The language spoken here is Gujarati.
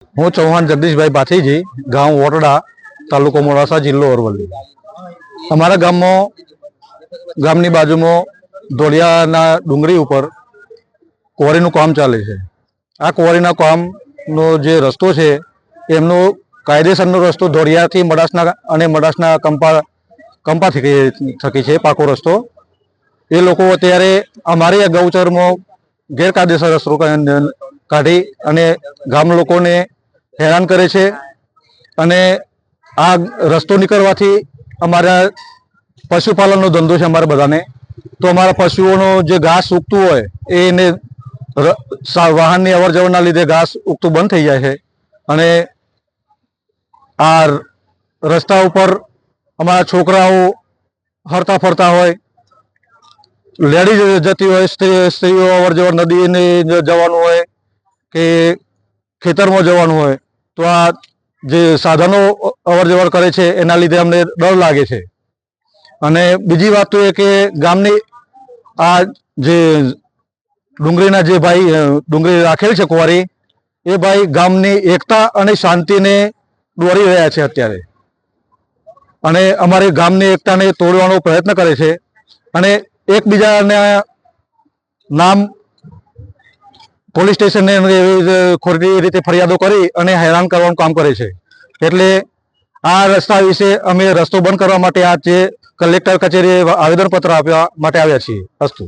હું ચૌહાણ જગદીશભાઈ પાથીજી, ગામ વોટડા, તાલુકો મોડાસા, જિલ્લો અરવલ્લી। અમારા ગામની બાજુમાં ધોળિયાના ડુંગરી ઉપર ક્વોરીનું કામ ચાલે છે। આ ક્વોરીના કામનો જે રસ્તો છે એમનો કાયદેસરનો રસ્તો ધોળિયાથી મડાસના અને મડાસના કંપા થકી છે, પાકો રસ્તો। એ લોકો અત્યારે અમારી ગૌચરમાં ગેરકાયદેસર રસ્તો કાઢી અને ગામ લોકોને હેરાન કરે છે। અને આ રસ્તો નીકળવાથી અમારા પશુપાલનનો ધંધો છે અમારા બધાને, તો અમારા પશુઓનો જે ઘાસ ઉગતું હોય એને વાહનની અવર જવરના લીધે ઘાસ ઉગતું બંધ થઈ જાય છે। અને આ રસ્તા ઉપર અમારા છોકરાઓ હરતા ફરતા હોય, લેડીઝ જતી હોય, સ્ત્રીઓ અવર જવર નદીને જવાનું હોય કે ખેતરમાં જવાનું હોય, તો આ જે સાધનો અવર જવર કરે છે એના લીધે અમને ડર લાગે છે। અને બીજી વાત તો એ કે ગામની આ જે ડુંગરીના જે ભાઈ ડુંગરી રાખેલ છે ક્વોરી, એ ભાઈ ગામની એકતા અને શાંતિને દોરી રહ્યા છે અત્યારે, અને અમારી ગામની એકતાને તોડવાનો પ્રયત્ન કરે છે। અને એકબીજાના નામ પોલીસ સ્ટેશનને ખોટી રીતે ફરિયાદો કરી અને હેરાન કરવાનું કામ કરે છે। એટલે આ રસ્તા વિશે અમે રસ્તો બંધ કરવા માટે આજે કલેક્ટર કચેરીએ આવેદનપત્ર આપવા માટે આવ્યા છીએ। અસ્તુ।